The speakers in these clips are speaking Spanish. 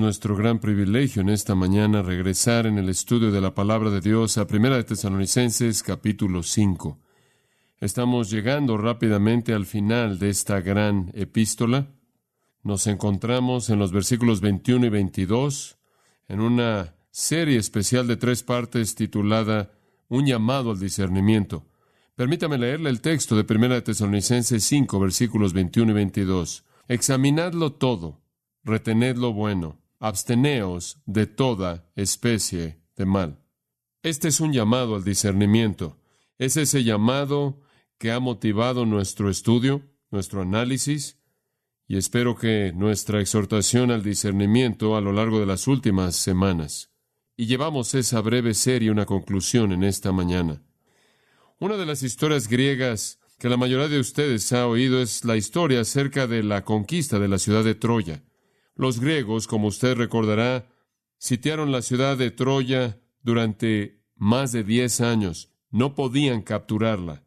nuestro gran privilegio en esta mañana regresar en el estudio de la palabra de Dios a Primera de Tesalonicenses capítulo 5. Estamos llegando rápidamente al final de esta gran epístola. Nos encontramos en los versículos 21 y 22 en una serie especial de 3 partes titulada Un llamado al discernimiento. Permítame leerle el texto de Primera de Tesalonicenses 5, versículos 21 y 22. Examinadlo todo, retened lo bueno, absteneos de toda especie de mal. Este es un llamado al discernimiento. Es ese llamado que ha motivado nuestro estudio, nuestro análisis, y espero que nuestra exhortación al discernimiento a lo largo de las últimas semanas. Y llevamos esa breve serie a una conclusión en esta mañana. Una de las historias griegas que la mayoría de ustedes ha oído es la historia acerca de la conquista de la ciudad de Troya. Los griegos, como usted recordará, sitiaron la ciudad de Troya durante más de 10 años. No podían capturarla.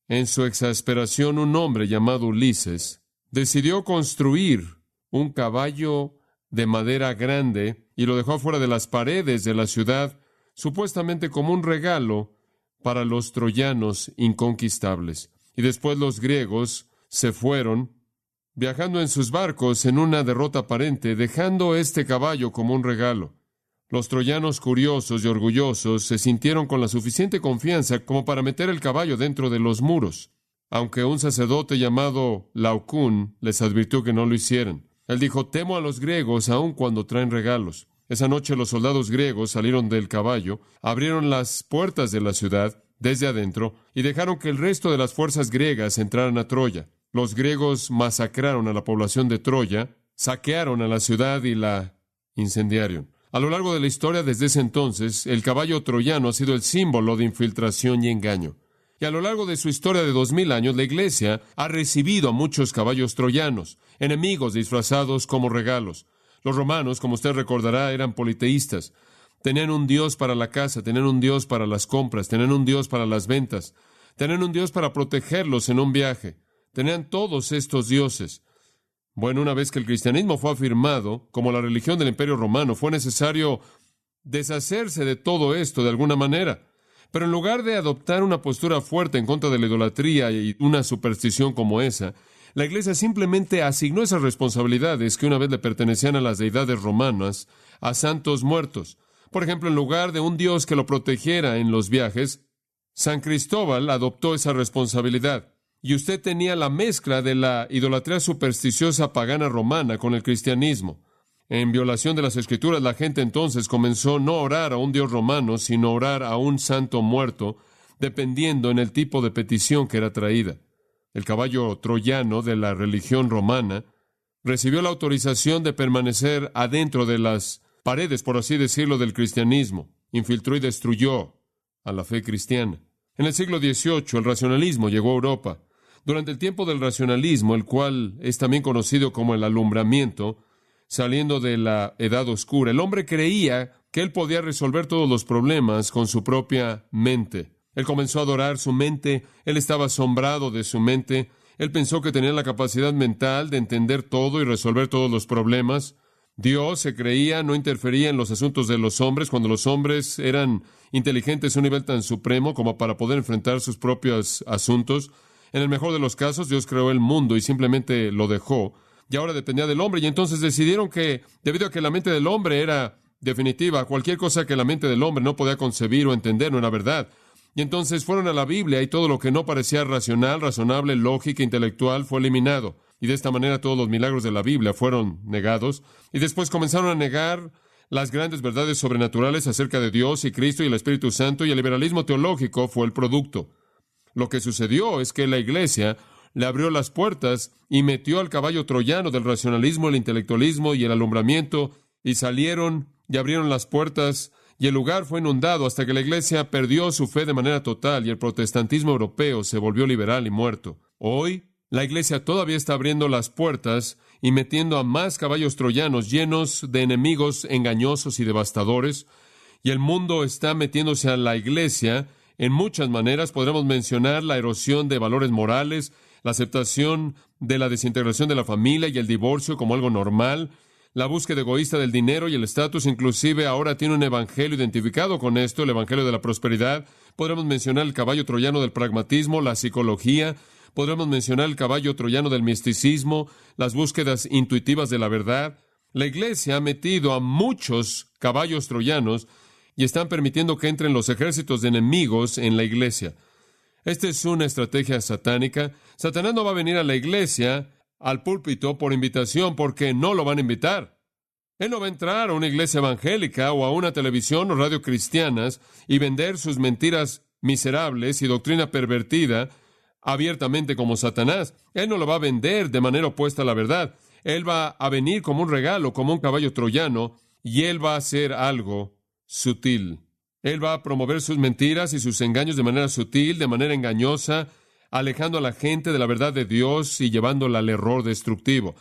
En su exasperación, un hombre llamado Ulises decidió construir un caballo de madera grande y lo dejó fuera de las paredes de la ciudad, supuestamente como un regalo para los troyanos inconquistables. Y después los griegos se fueron, viajando en sus barcos en una derrota aparente, dejando este caballo como un regalo. Los troyanos, curiosos y orgullosos, se sintieron con la suficiente confianza como para meter el caballo dentro de los muros, aunque un sacerdote llamado Laucún les advirtió que no lo hicieran. Él dijo: temo a los griegos aun cuando traen regalos. Esa noche los soldados griegos salieron del caballo, abrieron las puertas de la ciudad desde adentro y dejaron que el resto de las fuerzas griegas entraran a Troya. Los griegos masacraron a la población de Troya, saquearon a la ciudad y la incendiaron. A lo largo de la historia, desde ese entonces, el caballo troyano ha sido el símbolo de infiltración y engaño. Y a lo largo de su historia de 2000 años, la Iglesia ha recibido a muchos caballos troyanos, enemigos disfrazados como regalos. Los romanos, como usted recordará, eran politeístas. Tenían un dios para la casa, tenían un dios para las compras, tenían un dios para las ventas, tenían un dios para protegerlos en un viaje. Tenían todos estos dioses. Bueno, una vez que el cristianismo fue afirmado como la religión del Imperio Romano, fue necesario deshacerse de todo esto de alguna manera. Pero en lugar de adoptar una postura fuerte en contra de la idolatría y una superstición como esa, la Iglesia simplemente asignó esas responsabilidades que una vez le pertenecían a las deidades romanas a santos muertos. Por ejemplo, en lugar de un dios que lo protegiera en los viajes, San Cristóbal adoptó esa responsabilidad. Y usted tenía la mezcla de la idolatría supersticiosa pagana romana con el cristianismo. En violación de las Escrituras, la gente entonces comenzó no a orar a un dios romano, sino a orar a un santo muerto, dependiendo en el tipo de petición que era traída. El caballo troyano de la religión romana recibió la autorización de permanecer adentro de las paredes, por así decirlo, del cristianismo. Infiltró y destruyó a la fe cristiana. En el siglo XVIII, el racionalismo llegó a Europa. Durante el tiempo del racionalismo, el cual es también conocido como el alumbramiento, saliendo de la Edad Oscura, el hombre creía que él podía resolver todos los problemas con su propia mente. Él comenzó a adorar su mente, él estaba asombrado de su mente, él pensó que tenía la capacidad mental de entender todo y resolver todos los problemas. Dios, se creía, no interfería en los asuntos de los hombres cuando los hombres eran inteligentes a un nivel tan supremo como para poder enfrentar sus propios asuntos. En el mejor de los casos, Dios creó el mundo y simplemente lo dejó, y ahora dependía del hombre, y entonces decidieron que, debido a que la mente del hombre era definitiva, cualquier cosa que la mente del hombre no podía concebir o entender no era verdad. Y entonces fueron a la Biblia y todo lo que no parecía racional, razonable, lógica, intelectual fue eliminado. Y de esta manera todos los milagros de la Biblia fueron negados. Y después comenzaron a negar las grandes verdades sobrenaturales acerca de Dios y Cristo y el Espíritu Santo, y el liberalismo teológico fue el producto. Lo que sucedió es que la Iglesia le abrió las puertas y metió al caballo troyano del racionalismo, el intelectualismo y el alumbramiento, y salieron y abrieron las puertas, y el lugar fue inundado hasta que la Iglesia perdió su fe de manera total y el protestantismo europeo se volvió liberal y muerto. Hoy, la Iglesia todavía está abriendo las puertas y metiendo a más caballos troyanos llenos de enemigos engañosos y devastadores, y el mundo está metiéndose a la Iglesia en muchas maneras. Podremos mencionar la erosión de valores morales, la aceptación de la desintegración de la familia y el divorcio como algo normal, la búsqueda egoísta del dinero y el estatus, inclusive ahora tiene un evangelio identificado con esto, el evangelio de la prosperidad. Podremos mencionar el caballo troyano del pragmatismo, la psicología. Podremos mencionar el caballo troyano del misticismo, las búsquedas intuitivas de la verdad. La iglesia ha metido a muchos caballos troyanos y están permitiendo que entren los ejércitos de enemigos en la iglesia. Esta es una estrategia satánica. Satanás no va a venir a la iglesia, al púlpito, por invitación, porque no lo van a invitar. Él no va a entrar a una iglesia evangélica o a una televisión o radio cristianas y vender sus mentiras miserables y doctrina pervertida abiertamente como Satanás. Él no lo va a vender de manera opuesta a la verdad. Él va a venir como un regalo, como un caballo troyano, y él va a hacer algo sutil. Él va a promover sus mentiras y sus engaños de manera sutil, de manera engañosa, alejando a la gente de la verdad de Dios y llevándola al error destructivo.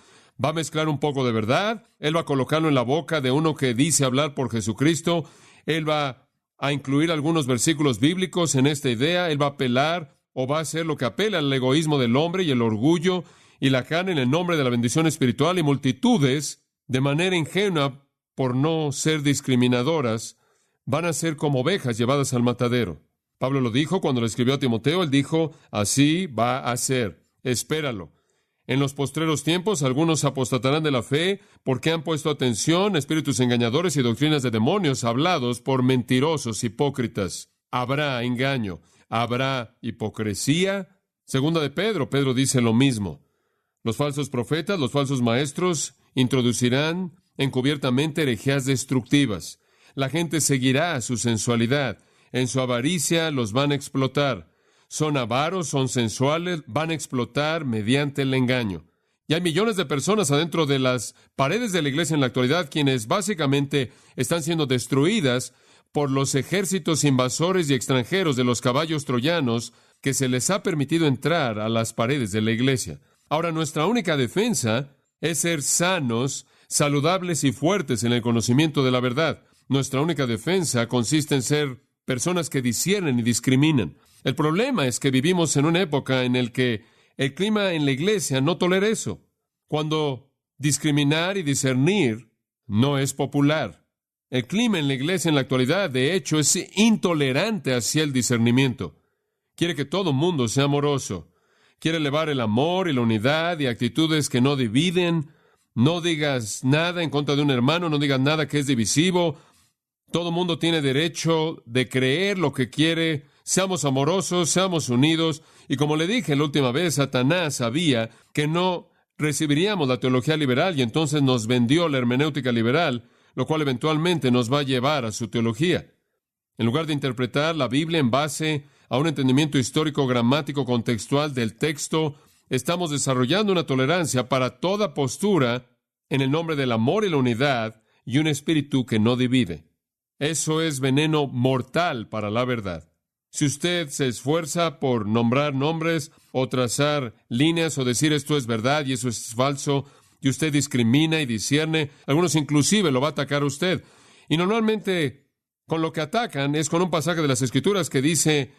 Va a mezclar un poco de verdad, él va a colocarlo en la boca de uno que dice hablar por Jesucristo, él va a incluir algunos versículos bíblicos en esta idea, él va a apelar o va a hacer lo que apela al egoísmo del hombre y el orgullo y la carne en el nombre de la bendición espiritual, y multitudes, de manera ingenua, por no ser discriminadoras, van a ser como ovejas llevadas al matadero. Pablo lo dijo cuando le escribió a Timoteo. Él dijo, así va a ser, espéralo. En los postreros tiempos algunos apostatarán de la fe porque han puesto atención a espíritus engañadores y doctrinas de demonios hablados por mentirosos hipócritas. Habrá engaño, habrá hipocresía. Segunda de Pedro, Pedro dice lo mismo. Los falsos profetas, los falsos maestros introducirán encubiertamente herejías destructivas. La gente seguirá su sensualidad. En su avaricia los van a explotar. Son avaros, son sensuales, van a explotar mediante el engaño. Y hay millones de personas adentro de las paredes de la iglesia en la actualidad quienes básicamente están siendo destruidas por los ejércitos invasores y extranjeros de los caballos troyanos que se les ha permitido entrar a las paredes de la iglesia. Ahora, nuestra única defensa es ser sanos, saludables y fuertes en el conocimiento de la verdad. Nuestra única defensa consiste en ser personas que disciernen y discriminan. El problema es que vivimos en una época en la que el clima en la iglesia no tolera eso, cuando discriminar y discernir no es popular. El clima en la iglesia en la actualidad, de hecho, es intolerante hacia el discernimiento. Quiere que todo mundo sea amoroso. Quiere elevar el amor y la unidad y actitudes que no dividen. No digas nada en contra de un hermano, no digas nada que es divisivo. Todo mundo tiene derecho de creer lo que quiere. Seamos amorosos, seamos unidos. Y como le dije la última vez, Satanás sabía que no recibiríamos la teología liberal y entonces nos vendió la hermenéutica liberal, lo cual eventualmente nos va a llevar a su teología. En lugar de interpretar la Biblia en base a un entendimiento histórico, gramático, contextual del texto, estamos desarrollando una tolerancia para toda postura en el nombre del amor y la unidad y un espíritu que no divide. Eso es veneno mortal para la verdad. Si usted se esfuerza por nombrar nombres o trazar líneas o decir esto es verdad y eso es falso, y usted discrimina y discierne, algunos inclusive lo va a atacar a usted. Y normalmente con lo que atacan es con un pasaje de las Escrituras que dice,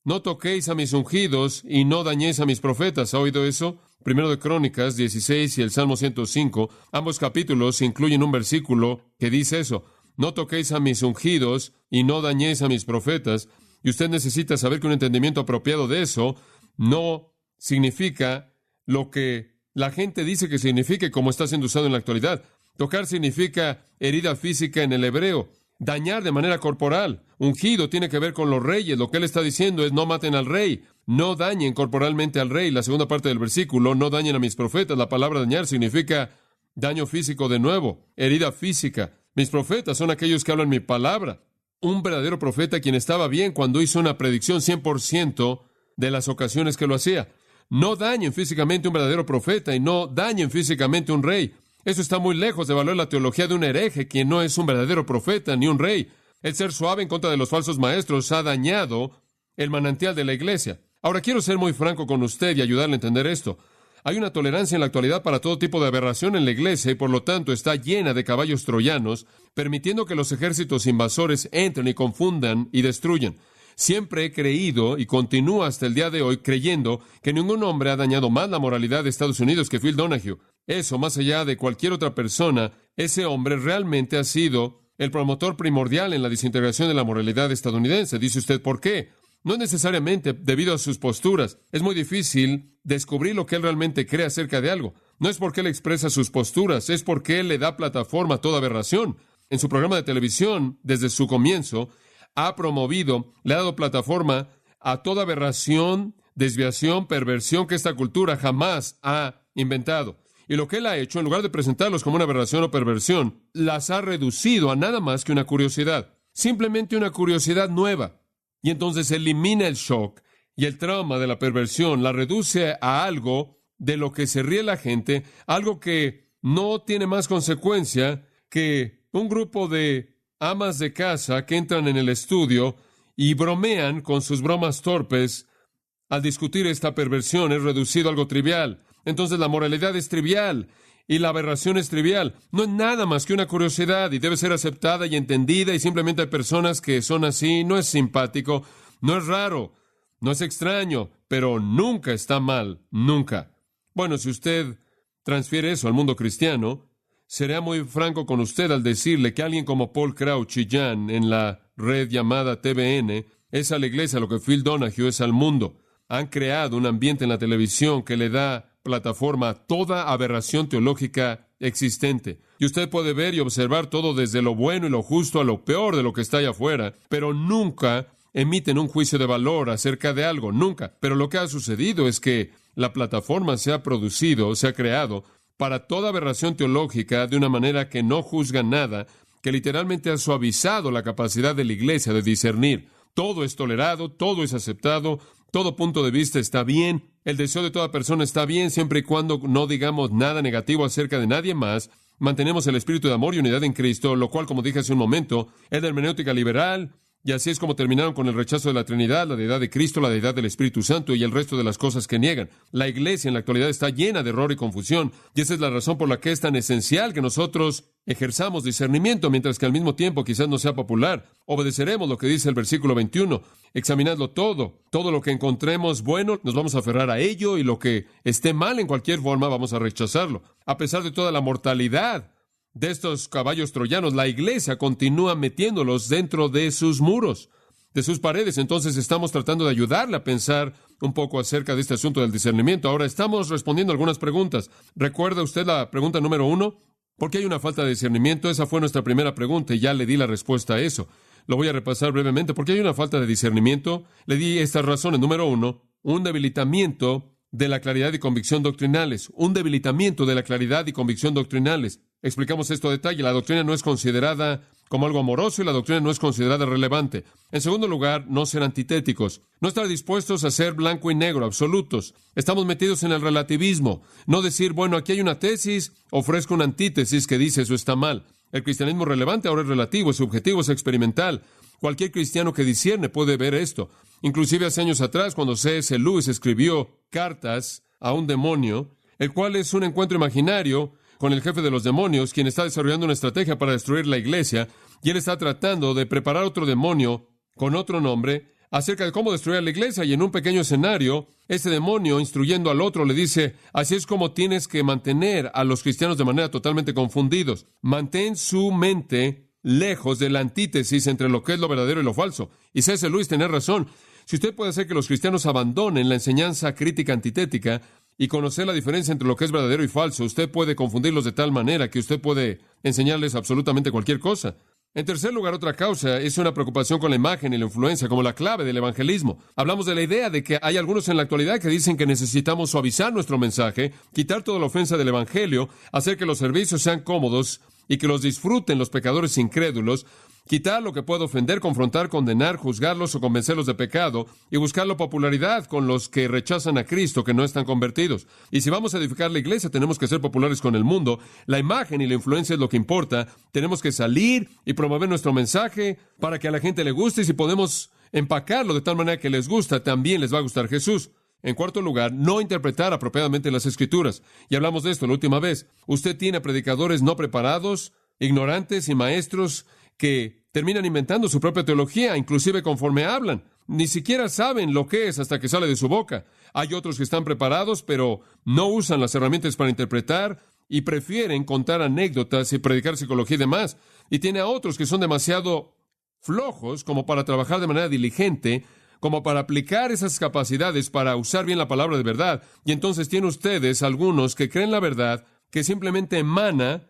no toquéis a mis ungidos y no dañéis a mis profetas. ¿Ha oído eso? Primero de Crónicas 16 y el Salmo 105, ambos capítulos incluyen un versículo que dice eso. No toquéis a mis ungidos y no dañéis a mis profetas. Y usted necesita saber que un entendimiento apropiado de eso no significa lo que la gente dice que significa como está siendo usado en la actualidad. Tocar significa herida física en el hebreo. Dañar de manera corporal. Ungido tiene que ver con los reyes. Lo que él está diciendo es no maten al rey. No dañen corporalmente al rey. La segunda parte del versículo, no dañen a mis profetas. La palabra dañar significa daño físico de nuevo. Herida física. Mis profetas son aquellos que hablan mi palabra. Un verdadero profeta quien estaba bien cuando hizo una predicción 100% de las ocasiones que lo hacía. No dañen físicamente un verdadero profeta y no dañen físicamente un rey. Eso está muy lejos de valer la teología de un hereje, quien no es un verdadero profeta ni un rey. El ser suave en contra de los falsos maestros ha dañado el manantial de la iglesia. Ahora, quiero ser muy franco con usted y ayudarle a entender esto. Hay una tolerancia en la actualidad para todo tipo de aberración en la iglesia y por lo tanto está llena de caballos troyanos, permitiendo que los ejércitos invasores entren y confundan y destruyan. Siempre he creído y continúo hasta el día de hoy creyendo que ningún hombre ha dañado más la moralidad de Estados Unidos que Phil Donahue. Eso, más allá de cualquier otra persona, ese hombre realmente ha sido el promotor primordial en la desintegración de la moralidad estadounidense. Dice usted, ¿por qué? No es necesariamente debido a sus posturas. Es muy difícil descubrir lo que él realmente cree acerca de algo. No es porque él expresa sus posturas, es porque él le da plataforma a toda aberración. En su programa de televisión, desde su comienzo, ha promovido, le ha dado plataforma a toda aberración, desviación, perversión que esta cultura jamás ha inventado. Y lo que él ha hecho, en lugar de presentarlos como una aberración o perversión, las ha reducido a nada más que una curiosidad. Simplemente una curiosidad nueva. Y entonces elimina el shock y el trauma de la perversión, la reduce a algo de lo que se ríe la gente, algo que no tiene más consecuencia que un grupo de amas de casa que entran en el estudio y bromean con sus bromas torpes. Al discutir esta perversión es reducido a algo trivial. Entonces la moralidad es trivial y la aberración es trivial. No es nada más que una curiosidad y debe ser aceptada y entendida, y simplemente hay personas que son así. No es simpático, no es raro, no es extraño, pero nunca está mal, nunca. Bueno, si usted transfiere eso al mundo cristiano, será muy franco con usted al decirle que alguien como Paul Crouch y Jan en la red llamada TBN es a la iglesia lo que Phil Donahue es al mundo. Han creado un ambiente en la televisión que le da plataforma a toda aberración teológica existente. Y usted puede ver y observar todo desde lo bueno y lo justo a lo peor de lo que está allá afuera, pero nunca emiten un juicio de valor acerca de algo, nunca. Pero lo que ha sucedido es que la plataforma se ha producido, se ha creado para toda aberración teológica de una manera que no juzga nada, que literalmente ha suavizado la capacidad de la iglesia de discernir. Todo es tolerado, todo es aceptado, todo punto de vista está bien, el deseo de toda persona está bien, siempre y cuando no digamos nada negativo acerca de nadie más. Mantenemos el espíritu de amor y unidad en Cristo, lo cual, como dije hace un momento, es la hermenéutica liberal, y así es como terminaron con el rechazo de la Trinidad, la deidad de Cristo, la deidad del Espíritu Santo y el resto de las cosas que niegan. La iglesia en la actualidad está llena de error y confusión, y esa es la razón por la que es tan esencial que nosotros ejerzamos discernimiento, mientras que al mismo tiempo quizás no sea popular. Obedeceremos lo que dice el versículo 21. Examinadlo todo. Todo lo que encontremos bueno, nos vamos a aferrar a ello, y lo que esté mal en cualquier forma, vamos a rechazarlo. A pesar de toda la mortalidad de estos caballos troyanos, la iglesia continúa metiéndolos dentro de sus muros, de sus paredes. Entonces estamos tratando de ayudarle a pensar un poco acerca de este asunto del discernimiento. Ahora estamos respondiendo algunas preguntas. ¿Recuerda usted la pregunta número 1? ¿Por qué hay una falta de discernimiento? Esa fue nuestra primera pregunta y ya le di la respuesta a eso. Lo voy a repasar brevemente. ¿Por qué hay una falta de discernimiento? Le di estas razones. Número 1, un debilitamiento de la claridad y convicción doctrinales. Un debilitamiento de la claridad y convicción doctrinales. Explicamos esto a detalle. La doctrina no es considerada como algo amoroso y la doctrina no es considerada relevante. En segundo lugar, no ser antitéticos. No estar dispuestos a ser blanco y negro, absolutos. Estamos metidos en el relativismo. No decir, bueno, aquí hay una tesis, ofrezco una antítesis que dice eso está mal. El cristianismo relevante ahora es relativo, es subjetivo, es experimental. Cualquier cristiano que discierne puede ver esto. Inclusive hace años atrás, cuando C.S. Lewis escribió Cartas a un demonio, el cual es un encuentro imaginario con el jefe de los demonios, quien está desarrollando una estrategia para destruir la iglesia, y él está tratando de preparar otro demonio con otro nombre acerca de cómo destruir a la iglesia, y en un pequeño escenario, este demonio, instruyendo al otro, le dice, así es como tienes que mantener a los cristianos de manera totalmente confundidos. Mantén su mente lejos de la antítesis entre lo que es lo verdadero y lo falso. Y C.S. Lewis tenía razón. Si usted puede hacer que los cristianos abandonen la enseñanza crítica antitética y conocer la diferencia entre lo que es verdadero y falso, usted puede confundirlos de tal manera que usted puede enseñarles absolutamente cualquier cosa. En tercer lugar, otra causa es una preocupación con la imagen y la influencia como la clave del evangelismo. Hablamos de la idea de que hay algunos en la actualidad que dicen que necesitamos suavizar nuestro mensaje, quitar toda la ofensa del evangelio, hacer que los servicios sean cómodos y que los disfruten los pecadores incrédulos, quitar lo que puede ofender, confrontar, condenar, juzgarlos o convencerlos de pecado, y buscar la popularidad con los que rechazan a Cristo, que no están convertidos. Y si vamos a edificar la iglesia, tenemos que ser populares con el mundo. La imagen y la influencia es lo que importa. Tenemos que salir y promover nuestro mensaje para que a la gente le guste, y si podemos empacarlo de tal manera que les gusta, también les va a gustar Jesús. En cuarto lugar, no interpretar apropiadamente las Escrituras. Y hablamos de esto la última vez. Usted tiene predicadores no preparados, ignorantes y maestros que terminan inventando su propia teología, inclusive conforme hablan. Ni siquiera saben lo que es hasta que sale de su boca. Hay otros que están preparados, pero no usan las herramientas para interpretar y prefieren contar anécdotas y predicar psicología y demás. Y tiene a otros que son demasiado flojos como para trabajar de manera diligente, como para aplicar esas capacidades para usar bien la palabra de verdad. Y entonces tiene ustedes algunos que creen la verdad que simplemente emana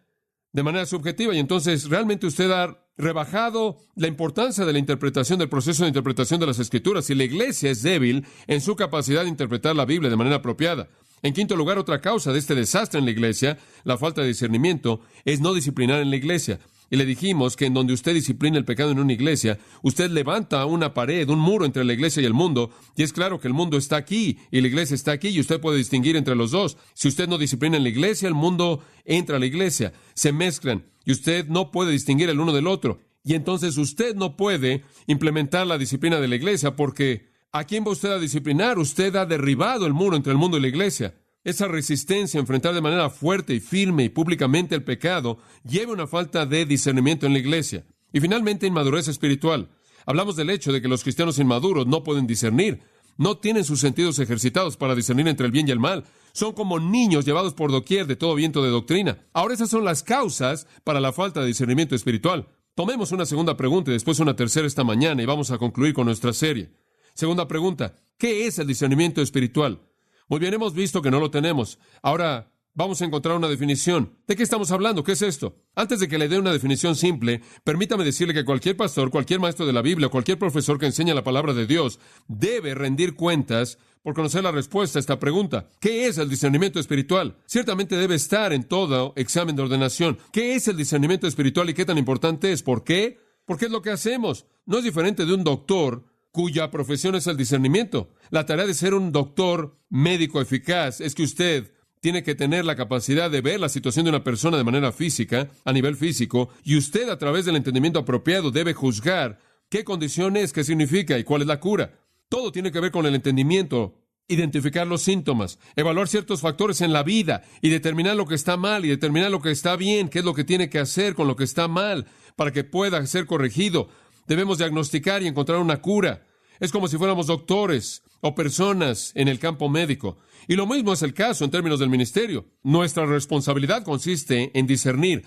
de manera subjetiva. Y entonces realmente usted ha rebajado la importancia de la interpretación, del proceso de interpretación de las Escrituras. Y la iglesia es débil en su capacidad de interpretar la Biblia de manera apropiada. En quinto lugar, otra causa de este desastre en la iglesia, la falta de discernimiento, es no disciplinar en la iglesia. Y le dijimos que en donde usted disciplina el pecado en una iglesia, usted levanta una pared, un muro entre la iglesia y el mundo, y es claro que el mundo está aquí y la iglesia está aquí, y usted puede distinguir entre los dos. Si usted no disciplina en la iglesia, el mundo entra a la iglesia, se mezclan, y usted no puede distinguir el uno del otro. Y entonces usted no puede implementar la disciplina de la iglesia, porque ¿a quién va usted a disciplinar? Usted ha derribado el muro entre el mundo y la iglesia. Esa resistencia a enfrentar de manera fuerte y firme y públicamente el pecado lleva a una falta de discernimiento en la iglesia. Y finalmente, inmadurez espiritual. Hablamos del hecho de que los cristianos inmaduros no pueden discernir, no tienen sus sentidos ejercitados para discernir entre el bien y el mal. Son como niños llevados por doquier de todo viento de doctrina. Ahora, esas son las causas para la falta de discernimiento espiritual. Tomemos una segunda pregunta y después una tercera esta mañana y vamos a concluir con nuestra serie. Segunda pregunta, ¿qué es el discernimiento espiritual? Muy bien, hemos visto que no lo tenemos. Ahora vamos a encontrar una definición. ¿De qué estamos hablando? ¿Qué es esto? Antes de que le dé una definición simple, permítame decirle que cualquier pastor, cualquier maestro de la Biblia, o cualquier profesor que enseña la palabra de Dios debe rendir cuentas por conocer la respuesta a esta pregunta. ¿Qué es el discernimiento espiritual? Ciertamente debe estar en todo examen de ordenación. ¿Qué es el discernimiento espiritual y qué tan importante es? ¿Por qué? Porque es lo que hacemos. No es diferente de un doctor cuya profesión es el discernimiento. La tarea de ser un doctor médico eficaz es que usted tiene que tener la capacidad de ver la situación de una persona de manera física, a nivel físico, y usted a través del entendimiento apropiado debe juzgar qué condición es, qué significa y cuál es la cura. Todo tiene que ver con el entendimiento, identificar los síntomas, evaluar ciertos factores en la vida y determinar lo que está mal y determinar lo que está bien, qué es lo que tiene que hacer con lo que está mal para que pueda ser corregido. Debemos diagnosticar y encontrar una cura. Es como si fuéramos doctores o personas en el campo médico. Y lo mismo es el caso en términos del ministerio. Nuestra responsabilidad consiste en discernir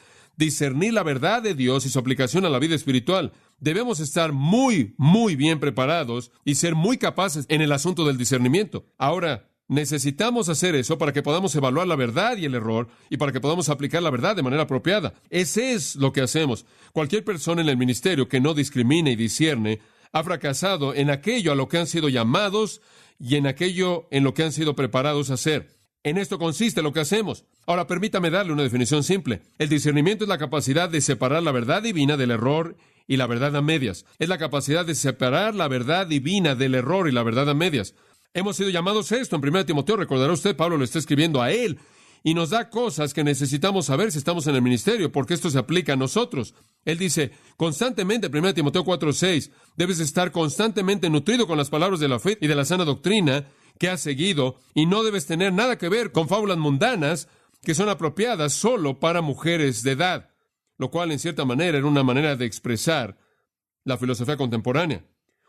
la verdad de Dios y su aplicación a la vida espiritual. Debemos estar muy, muy bien preparados y ser muy capaces en el asunto del discernimiento. Ahora, necesitamos hacer eso para que podamos evaluar la verdad y el error y para que podamos aplicar la verdad de manera apropiada. Ese es lo que hacemos. Cualquier persona en el ministerio que no discrimine y discierne ha fracasado en aquello a lo que han sido llamados y en aquello en lo que han sido preparados a hacer. En esto consiste lo que hacemos. Ahora, permítame darle una definición simple. El discernimiento es la capacidad de separar la verdad divina del error y la verdad a medias. Es la capacidad de separar la verdad divina del error y la verdad a medias. Hemos sido llamados a esto. En 1 Timoteo, recordará usted, Pablo le está escribiendo a él y nos da cosas que necesitamos saber si estamos en el ministerio, porque esto se aplica a nosotros. Él dice, constantemente, 1 Timoteo 4:6, debes estar constantemente nutrido con las palabras de la fe y de la sana doctrina que has seguido, y no debes tener nada que ver con fábulas mundanas que son apropiadas solo para mujeres de edad, lo cual en cierta manera era una manera de expresar la filosofía contemporánea.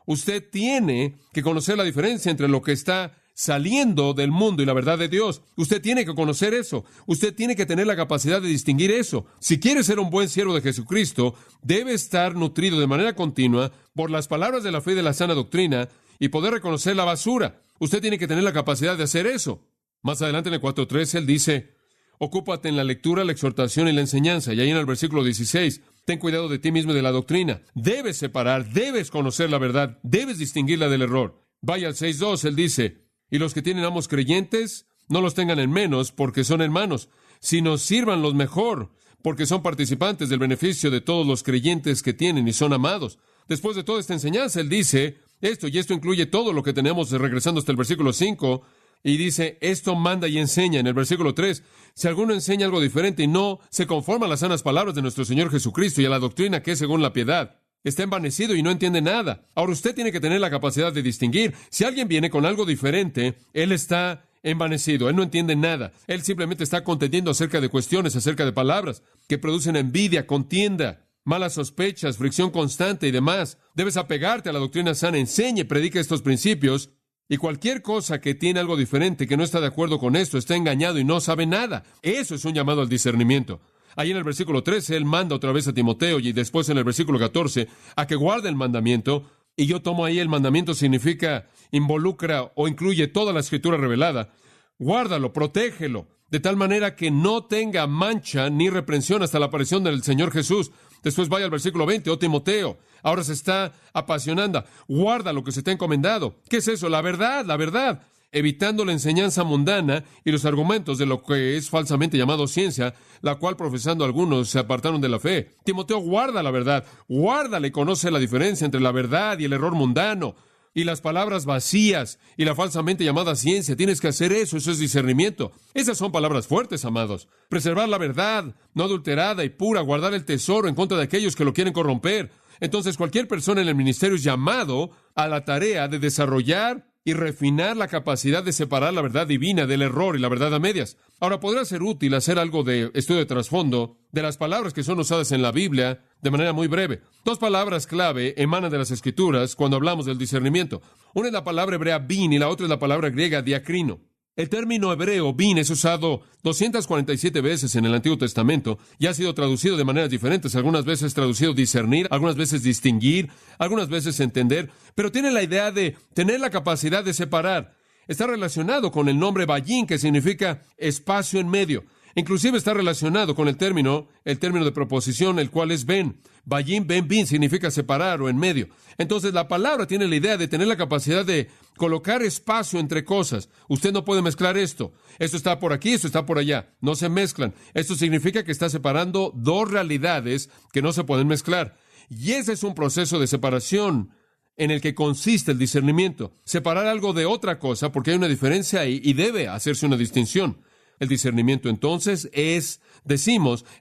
Usted tiene que conocer la diferencia entre lo que está saliendo del mundo y la verdad de Dios. Usted tiene que conocer eso. Usted tiene que tener la capacidad de distinguir eso. Si quiere ser un buen siervo de Jesucristo, debe estar nutrido de manera continua por las palabras de la fe y de la sana doctrina y poder reconocer la basura. Usted tiene que tener la capacidad de hacer eso. Más adelante en el 4:13 él dice, ocúpate en la lectura, la exhortación y la enseñanza. Y ahí en el versículo 16, ten cuidado de ti mismo y de la doctrina. Debes separar, debes conocer la verdad, debes distinguirla del error. Vaya al 6:2, él dice, y los que tienen amos creyentes, no los tengan en menos porque son hermanos, sino sírvanlos mejor, porque son participantes del beneficio de todos los creyentes que tienen y son amados. Después de toda esta enseñanza, él dice esto, y esto incluye todo lo que tenemos regresando hasta el versículo 5, y dice, esto manda y enseña. En el versículo 3, si alguno enseña algo diferente y no se conforma a las sanas palabras de nuestro Señor Jesucristo y a la doctrina que es según la piedad, está envanecido y no entiende nada. Ahora usted tiene que tener la capacidad de distinguir. Si alguien viene con algo diferente, él está envanecido, él no entiende nada. Él simplemente está contendiendo acerca de cuestiones, acerca de palabras que producen envidia, contienda, malas sospechas, fricción constante y demás. Debes apegarte a la doctrina sana, enseñe, predica estos principios Y cualquier cosa que tiene algo diferente, que no está de acuerdo con esto, está engañado y no sabe nada. Eso es un llamado al discernimiento. Ahí en el versículo 13, él manda otra vez a Timoteo, y después en el versículo 14, a que guarde el mandamiento. Y yo tomo ahí el mandamiento significa, involucra o incluye toda la escritura revelada. Guárdalo, protégelo, de tal manera que no tenga mancha ni reprensión hasta la aparición del Señor Jesús. Después vaya al versículo 20, oh Timoteo, ahora se está apasionando. Guarda lo que se te ha encomendado. ¿Qué es eso? La verdad. Evitando la enseñanza mundana y los argumentos de lo que es falsamente llamado ciencia, la cual profesando algunos se apartaron de la fe. Timoteo, guarda la verdad, guárdala y conoce la diferencia entre la verdad y el error mundano, y las palabras vacías y la falsamente llamada ciencia. Tienes que hacer eso es discernimiento. Esas son palabras fuertes, amados. Preservar la verdad, no adulterada y pura, guardar el tesoro en contra de aquellos que lo quieren corromper. Entonces, cualquier persona en el ministerio es llamado a la tarea de desarrollar y refinar la capacidad de separar la verdad divina del error y la verdad a medias. Ahora, podrá ser útil hacer algo de estudio de trasfondo de las palabras que son usadas en la Biblia de manera muy breve. Dos palabras clave emanan de las Escrituras cuando hablamos del discernimiento. Una es la palabra hebrea bin y la otra es la palabra griega diacrino. El término hebreo bin es usado 247 veces en el Antiguo Testamento y ha sido traducido de maneras diferentes. Algunas veces traducido discernir, algunas veces distinguir, algunas veces entender, pero tiene la idea de tener la capacidad de separar. Está relacionado con el nombre bayin, que significa espacio en medio. Inclusive está relacionado con el término de proposición, el cual es ben. Bayin, ben, bin, significa separar o en medio. Entonces, la palabra tiene la idea de tener la capacidad de colocar espacio entre cosas. Usted no puede mezclar esto. Esto está por aquí, esto está por allá. No se mezclan. Esto significa que está separando dos realidades que no se pueden mezclar. Y ese es un proceso de separación en el que consiste el discernimiento. Separar algo de otra cosa, porque hay una diferencia ahí y debe hacerse una distinción. El discernimiento, entonces, es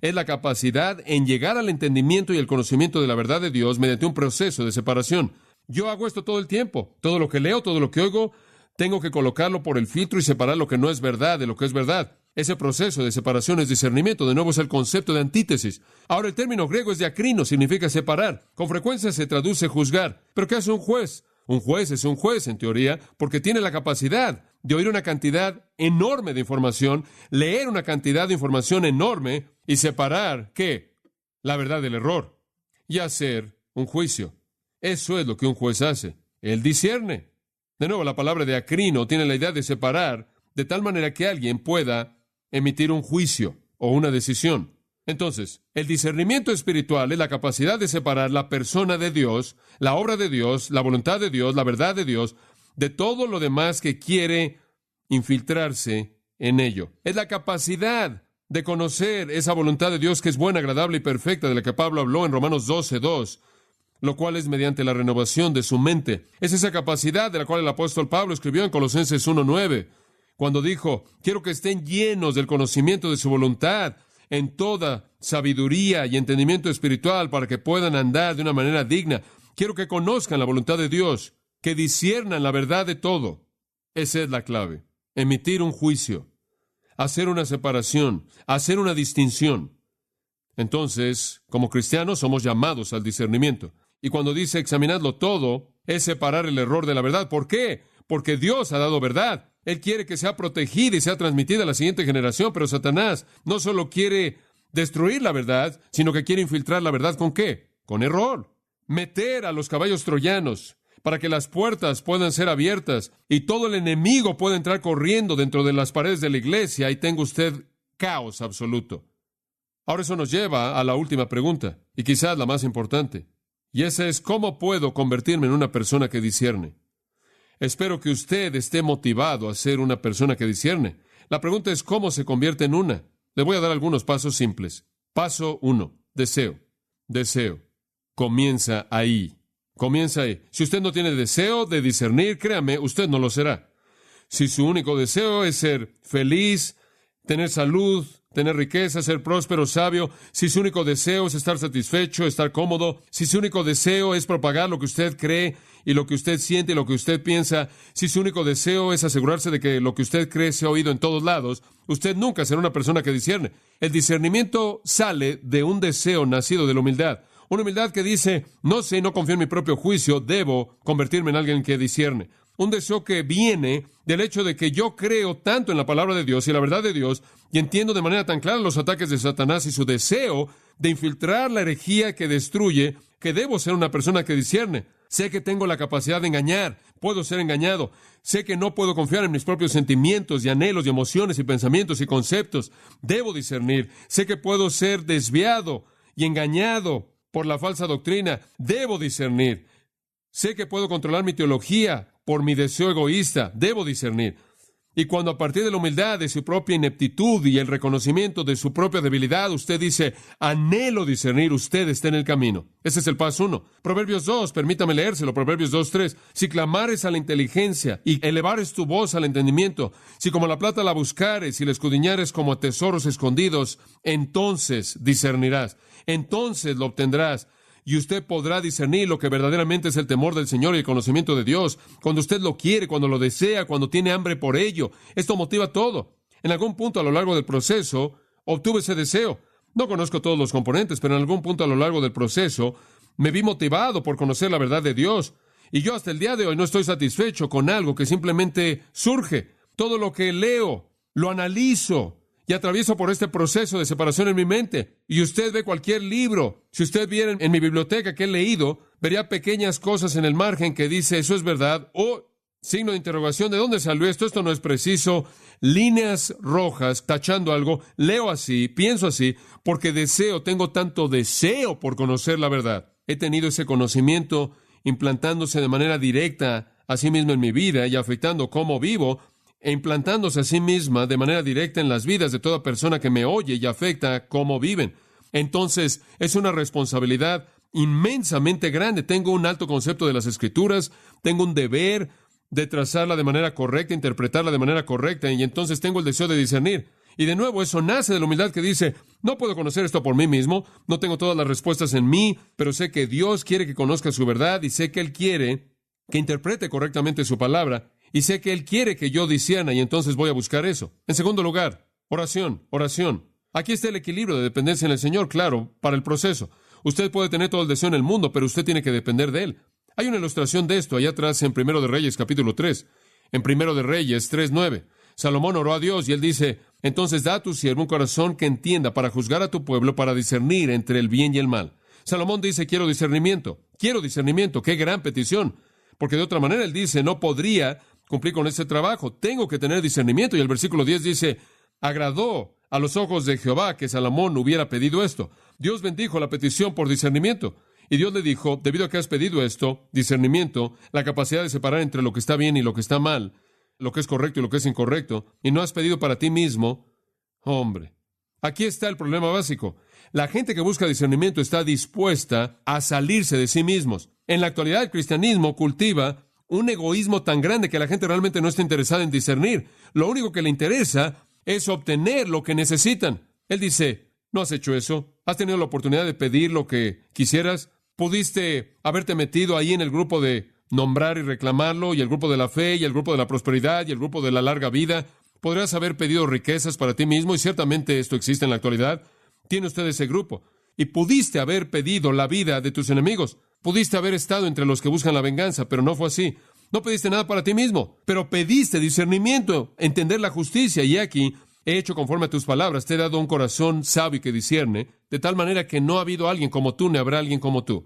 la capacidad en llegar al entendimiento y el conocimiento de la verdad de Dios mediante un proceso de separación. Yo hago esto todo el tiempo. Todo lo que leo, todo lo que oigo, tengo que colocarlo por el filtro y separar lo que no es verdad de lo que es verdad. Ese proceso de separación es discernimiento. De nuevo es el concepto de antítesis. Ahora, el término griego es diacrino, significa separar. Con frecuencia se traduce juzgar. ¿Pero qué hace un juez? Un juez es un juez, en teoría, porque tiene la capacidad de oír una cantidad enorme de información, leer una cantidad de información enorme y separar, ¿qué? La verdad del error y hacer un juicio. Eso es lo que un juez hace. Él discierne. De nuevo, la palabra diacrino tiene la idea de separar de tal manera que alguien pueda emitir un juicio o una decisión. Entonces, el discernimiento espiritual es la capacidad de separar la persona de Dios, la obra de Dios, la voluntad de Dios, la verdad de Dios, de todo lo demás que quiere infiltrarse en ello. Es la capacidad de conocer esa voluntad de Dios que es buena, agradable y perfecta, de la que Pablo habló en Romanos 12:2, lo cual es mediante la renovación de su mente. Es esa capacidad de la cual el apóstol Pablo escribió en Colosenses 1:9, cuando dijo, quiero que estén llenos del conocimiento de su voluntad, en toda sabiduría y entendimiento espiritual, para que puedan andar de una manera digna. Quiero que conozcan la voluntad de Dios, que disciernan la verdad de todo. Esa es la clave. Emitir un juicio, hacer una separación, hacer una distinción. Entonces, como cristianos, somos llamados al discernimiento. Y cuando dice examinadlo todo, es separar el error de la verdad. ¿Por qué? Porque Dios ha dado verdad. Él quiere que sea protegida y sea transmitida a la siguiente generación, pero Satanás no solo quiere destruir la verdad, sino que quiere infiltrar la verdad ¿con qué? Con error. Meter a los caballos troyanos para que las puertas puedan ser abiertas y todo el enemigo pueda entrar corriendo dentro de las paredes de la iglesia y tenga usted caos absoluto. Ahora eso nos lleva a la última pregunta, y quizás la más importante, y esa es ¿cómo puedo convertirme en una persona que discierne? Espero que usted esté motivado a ser una persona que discierne. La pregunta es ¿cómo se convierte en una? Le voy a dar algunos pasos simples. Paso 1. Deseo. Deseo. Comienza ahí. Comienza ahí. Si usted no tiene deseo de discernir, créame, usted no lo será. Si su único deseo es ser feliz, tener salud, tener riqueza, ser próspero, sabio, si su único deseo es estar satisfecho, estar cómodo, si su único deseo es propagar lo que usted cree y lo que usted siente y lo que usted piensa, si su único deseo es asegurarse de que lo que usted cree sea oído en todos lados, usted nunca será una persona que discierne. El discernimiento sale de un deseo nacido de la humildad. Una humildad que dice, no sé, no confío en mi propio juicio, debo convertirme en alguien que discierne. Un deseo que viene del hecho de que yo creo tanto en la palabra de Dios y la verdad de Dios y entiendo de manera tan clara los ataques de Satanás y su deseo de infiltrar la herejía que destruye, que debo ser una persona que discierne. Sé que tengo la capacidad de engañar, puedo ser engañado. Sé que no puedo confiar en mis propios sentimientos y anhelos y emociones y pensamientos y conceptos. Debo discernir. Sé que puedo ser desviado y engañado por la falsa doctrina. Debo discernir. Sé que puedo controlar mi teología por mi deseo egoísta. Debo discernir. Y cuando a partir de la humildad de su propia ineptitud y el reconocimiento de su propia debilidad, usted dice, anhelo discernir, usted está en el camino. Ese es el paso 1. Proverbios 2, permítame leérselo, Proverbios 2:3. Si clamares a la inteligencia y elevares tu voz al entendimiento, si como la plata la buscares y la escudriñares como a tesoros escondidos, entonces discernirás, entonces lo obtendrás. Y usted podrá discernir lo que verdaderamente es el temor del Señor y el conocimiento de Dios, cuando usted lo quiere, cuando lo desea, cuando tiene hambre por ello. Esto motiva todo. En algún punto a lo largo del proceso, obtuve ese deseo. No conozco todos los componentes, pero en algún punto a lo largo del proceso, me vi motivado por conocer la verdad de Dios. Y yo hasta el día de hoy no estoy satisfecho con algo que simplemente surge. Todo lo que leo, lo analizo, y atravieso por este proceso de separación en mi mente. Y usted ve cualquier libro. Si usted viera en mi biblioteca que he leído, vería pequeñas cosas en el margen que dice, eso es verdad, o signo de interrogación, ¿de dónde salió esto? Esto no es preciso. Líneas rojas, tachando algo. Leo así, pienso así, porque tengo tanto deseo por conocer la verdad. He tenido ese conocimiento implantándose de manera directa a sí mismo en mi vida y afectando cómo vivo, e implantándose a sí misma de manera directa en las vidas de toda persona que me oye y afecta cómo viven. Entonces, es una responsabilidad inmensamente grande. Tengo un alto concepto de las Escrituras, tengo un deber de trazarla de manera correcta, interpretarla de manera correcta, y entonces tengo el deseo de discernir. Y de nuevo, eso nace de la humildad que dice, no puedo conocer esto por mí mismo, no tengo todas las respuestas en mí, pero sé que Dios quiere que conozca su verdad y sé que Él quiere que interprete correctamente su palabra. Y sé que Él quiere que yo discierna y entonces voy a buscar eso. En segundo lugar, oración. Aquí está el equilibrio de dependencia en el Señor, claro, para el proceso. Usted puede tener todo el deseo en el mundo, pero usted tiene que depender de Él. Hay una ilustración de esto allá atrás en 1 de Reyes, capítulo 3. En 1 de Reyes 3:9. Salomón oró a Dios y Él dice, entonces da a tu siervo un corazón que entienda para juzgar a tu pueblo, para discernir entre el bien y el mal. Salomón dice, quiero discernimiento. Qué gran petición. Porque de otra manera Él dice, no podría cumplir con ese trabajo. Tengo que tener discernimiento. Y el versículo 10 dice, agradó a los ojos de Jehová que Salomón hubiera pedido esto. Dios bendijo la petición por discernimiento. Y Dios le dijo, debido a que has pedido esto, discernimiento, la capacidad de separar entre lo que está bien y lo que está mal, lo que es correcto y lo que es incorrecto, y no has pedido para ti mismo, hombre. Aquí está el problema básico. La gente que busca discernimiento está dispuesta a salirse de sí mismos. En la actualidad, el cristianismo cultiva un egoísmo tan grande que la gente realmente no está interesada en discernir. Lo único que le interesa es obtener lo que necesitan. Él dice, ¿no has hecho eso? ¿Has tenido la oportunidad de pedir lo que quisieras? ¿Pudiste haberte metido ahí en el grupo de nombrar y reclamarlo, y el grupo de la fe, y el grupo de la prosperidad, y el grupo de la larga vida? ¿Podrías haber pedido riquezas para ti mismo? Y ciertamente esto existe en la actualidad. Tiene usted ese grupo. Y pudiste haber pedido la vida de tus enemigos. Pudiste haber estado entre los que buscan la venganza, pero no fue así. No pediste nada para ti mismo, pero pediste discernimiento, entender la justicia. Y aquí, he hecho conforme a tus palabras, te he dado un corazón sabio que discierne, de tal manera que no ha habido alguien como tú, ni habrá alguien como tú.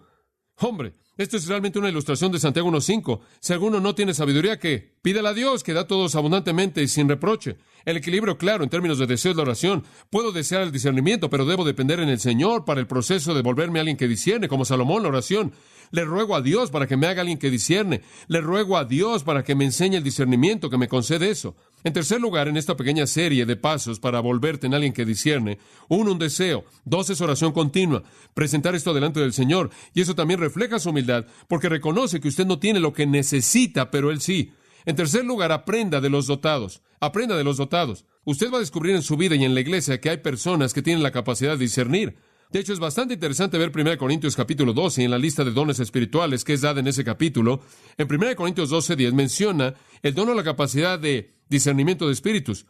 Hombre, esto es realmente una ilustración de Santiago 1:5. Si alguno no tiene sabiduría, ¿qué? Pídala a Dios, que da a todos abundantemente y sin reproche. El equilibrio claro en términos de deseo es la oración. Puedo desear el discernimiento, pero debo depender en el Señor para el proceso de volverme alguien que discierne, como Salomón, la oración. Le ruego a Dios para que me haga alguien que discierne. Le ruego a Dios para que me enseñe el discernimiento, que me concede eso. En tercer lugar, en esta pequeña serie de pasos para volverte en alguien que discierne, un deseo, 2 es oración continua, presentar esto delante del Señor, y eso también refleja su humildad, porque reconoce que usted no tiene lo que necesita, pero Él sí. En tercer lugar, aprenda de los dotados. Aprenda de los dotados. Usted va a descubrir en su vida y en la iglesia que hay personas que tienen la capacidad de discernir. De hecho, es bastante interesante ver 1 Corintios capítulo 12 en la lista de dones espirituales que es dada en ese capítulo. En 1 Corintios 12:10 menciona el don o la capacidad de discernimiento de espíritus.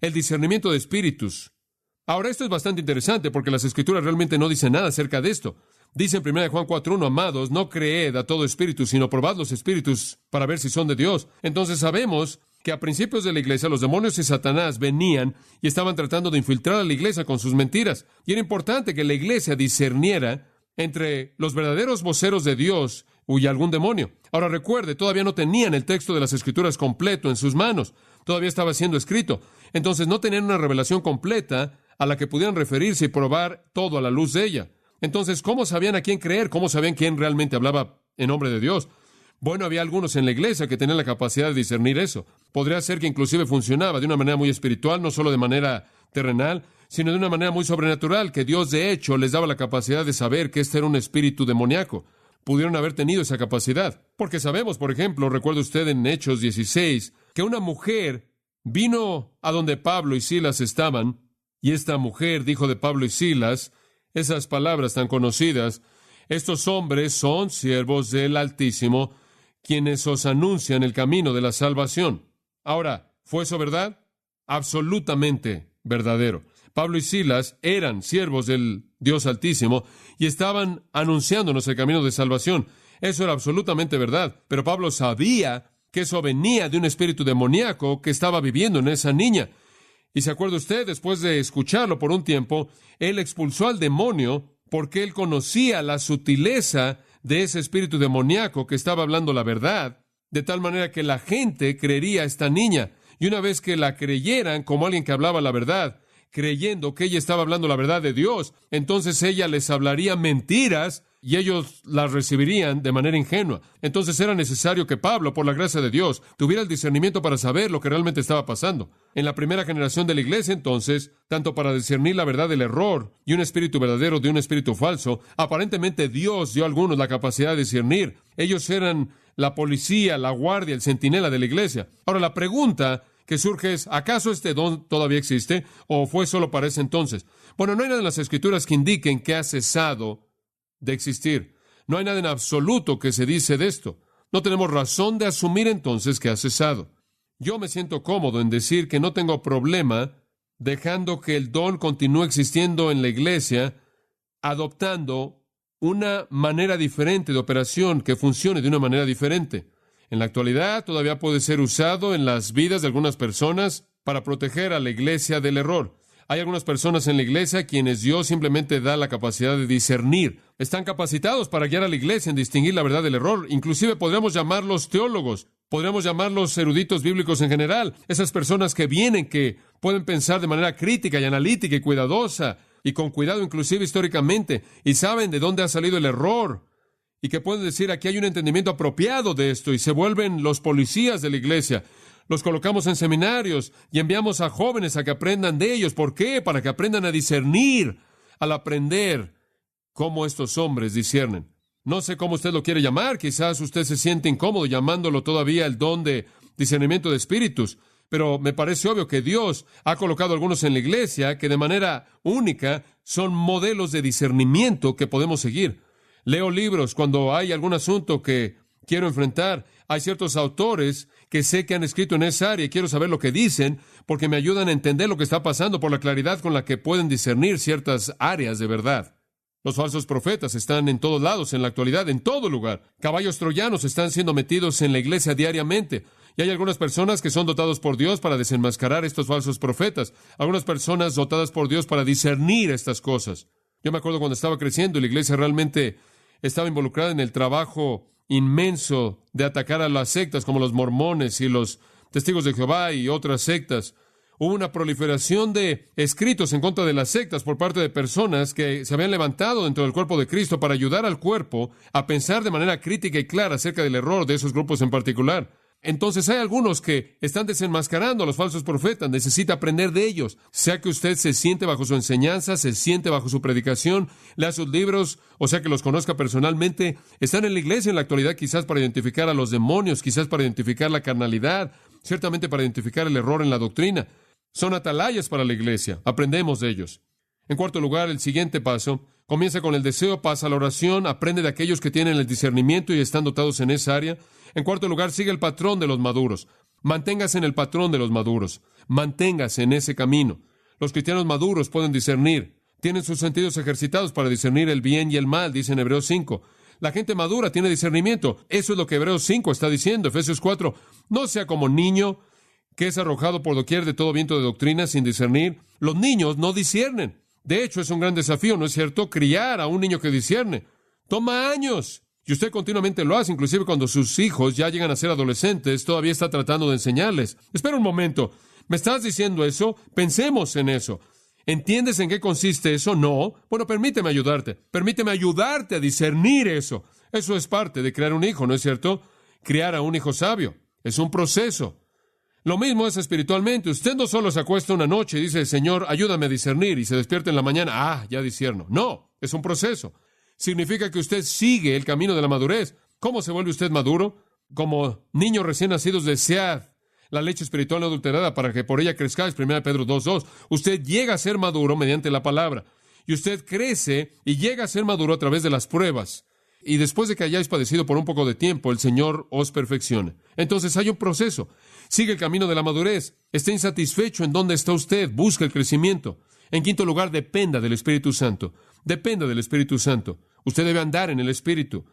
El discernimiento de espíritus. Ahora, esto es bastante interesante porque las Escrituras realmente no dicen nada acerca de esto. Dice en 1 Juan 4:1, amados, no creed a todo espíritu, sino probad los espíritus para ver si son de Dios. Entonces sabemos que a principios de la iglesia los demonios y Satanás venían y estaban tratando de infiltrar a la iglesia con sus mentiras. Y era importante que la iglesia discerniera entre los verdaderos voceros de Dios y algún demonio. Ahora recuerde, todavía no tenían el texto de las Escrituras completo en sus manos. Todavía estaba siendo escrito. Entonces no tenían una revelación completa a la que pudieran referirse y probar todo a la luz de ella. Entonces, ¿cómo sabían a quién creer? ¿Cómo sabían quién realmente hablaba en nombre de Dios? Bueno, había algunos en la iglesia que tenían la capacidad de discernir eso. Podría ser que inclusive funcionaba de una manera muy espiritual, no solo de manera terrenal, sino de una manera muy sobrenatural, que Dios de hecho les daba la capacidad de saber que este era un espíritu demoníaco. Pudieron haber tenido esa capacidad. Porque sabemos, por ejemplo, recuerda usted en Hechos 16, que una mujer vino a donde Pablo y Silas estaban, y esta mujer dijo de Pablo y Silas esas palabras tan conocidas: estos hombres son siervos del Altísimo, quienes os anuncian el camino de la salvación. Ahora, ¿fue eso verdad? Absolutamente verdadero. Pablo y Silas eran siervos del Dios Altísimo y estaban anunciándonos el camino de salvación. Eso era absolutamente verdad. Pero Pablo sabía que eso venía de un espíritu demoníaco que estaba viviendo en esa niña. Y se acuerda usted, después de escucharlo por un tiempo, él expulsó al demonio porque él conocía la sutileza de ese espíritu demoníaco que estaba hablando la verdad, de tal manera que la gente creería a esta niña. Y una vez que la creyeran como alguien que hablaba la verdad, creyendo que ella estaba hablando la verdad de Dios, entonces ella les hablaría mentiras y ellos las recibirían de manera ingenua. Entonces era necesario que Pablo, por la gracia de Dios, tuviera el discernimiento para saber lo que realmente estaba pasando. En la primera generación de la iglesia, entonces, tanto para discernir la verdad del error y un espíritu verdadero de un espíritu falso, aparentemente Dios dio a algunos la capacidad de discernir. Ellos eran la policía, la guardia, el centinela de la iglesia. Ahora, la pregunta que surge es, ¿acaso este don todavía existe o fue solo para ese entonces? Bueno, no hay nada en las Escrituras que indiquen que ha cesado de existir. No hay nada en absoluto que se dice de esto. No tenemos razón de asumir entonces que ha cesado. Yo me siento cómodo en decir que no tengo problema dejando que el don continúe existiendo en la iglesia, adoptando una manera diferente de operación que funcione de una manera diferente. En la actualidad todavía puede ser usado en las vidas de algunas personas para proteger a la iglesia del error. Hay algunas personas en la iglesia a quienes Dios simplemente da la capacidad de discernir. Están capacitados para guiar a la iglesia en distinguir la verdad del error. Inclusive podríamos llamarlos teólogos, podríamos llamarlos eruditos bíblicos en general. Esas personas que vienen, que pueden pensar de manera crítica y analítica y cuidadosa, y con cuidado inclusive históricamente, y saben de dónde ha salido el error, y que pueden decir, aquí hay un entendimiento apropiado de esto, y se vuelven los policías de la iglesia. Los colocamos en seminarios y enviamos a jóvenes a que aprendan de ellos. ¿Por qué? Para que aprendan a discernir, al aprender cómo estos hombres disciernen. No sé cómo usted lo quiere llamar, quizás usted se siente incómodo llamándolo todavía el don de discernimiento de espíritus, pero me parece obvio que Dios ha colocado algunos en la iglesia que de manera única son modelos de discernimiento que podemos seguir. Leo libros cuando hay algún asunto que quiero enfrentar. Hay ciertos autores que sé que han escrito en esa área y quiero saber lo que dicen porque me ayudan a entender lo que está pasando por la claridad con la que pueden discernir ciertas áreas de verdad. Los falsos profetas están en todos lados en la actualidad, en todo lugar. Caballos troyanos están siendo metidos en la iglesia diariamente. Y hay algunas personas que son dotados por Dios para desenmascarar estos falsos profetas. Algunas personas dotadas por Dios para discernir estas cosas. Yo me acuerdo cuando estaba creciendo y la iglesia realmente estaba involucrada en el trabajo inmenso de atacar a las sectas como los mormones y los testigos de Jehová y otras sectas. Hubo una proliferación de escritos en contra de las sectas por parte de personas que se habían levantado dentro del cuerpo de Cristo para ayudar al cuerpo a pensar de manera crítica y clara acerca del error de esos grupos en particular. Entonces hay algunos que están desenmascarando a los falsos profetas. Necesita aprender de ellos. Sea que usted se siente bajo su enseñanza, se siente bajo su predicación, lea sus libros, o sea que los conozca personalmente. Están en la iglesia en la actualidad quizás para identificar a los demonios, quizás para identificar la carnalidad, ciertamente para identificar el error en la doctrina. Son atalayas para la iglesia. Aprendemos de ellos. En cuarto lugar, el siguiente paso comienza con el deseo, pasa a la oración, aprende de aquellos que tienen el discernimiento y están dotados en esa área. En cuarto lugar, sigue el patrón de los maduros. Manténgase en el patrón de los maduros. Manténgase en ese camino. Los cristianos maduros pueden discernir. Tienen sus sentidos ejercitados para discernir el bien y el mal, dice en Hebreos 5. La gente madura tiene discernimiento. Eso es lo que Hebreos 5 está diciendo. Efesios 4. No sea como niño que es arrojado por doquier de todo viento de doctrina sin discernir. Los niños no disciernen. De hecho, es un gran desafío, ¿no es cierto?, criar a un niño que discierne. Toma años. Y usted continuamente lo hace, inclusive cuando sus hijos ya llegan a ser adolescentes, todavía está tratando de enseñarles. Espera un momento. ¿Me estás diciendo eso? Pensemos en eso. ¿Entiendes en qué consiste eso? No. Bueno, permíteme ayudarte. Permíteme ayudarte a discernir eso. Eso es parte de crear un hijo, ¿no es cierto? Criar a un hijo sabio. Es un proceso. Lo mismo es espiritualmente. Usted no solo se acuesta una noche y dice, Señor, ayúdame a discernir, y se despierta en la mañana, ya discierno. No, es un proceso. Significa que usted sigue el camino de la madurez. ¿Cómo se vuelve usted maduro? Como niños recién nacidos, desead la leche espiritual no adulterada para que por ella crezcáis. 1 Pedro 2:2. Usted llega a ser maduro mediante la palabra. Y usted crece y llega a ser maduro a través de las pruebas. Y después de que hayáis padecido por un poco de tiempo, el Señor os perfeccione. Entonces hay un proceso. Sigue el camino de la madurez. Esté insatisfecho en dónde está usted. Busca el crecimiento. En quinto lugar, dependa del Espíritu Santo. Dependa del Espíritu Santo. Usted debe andar en el Espíritu.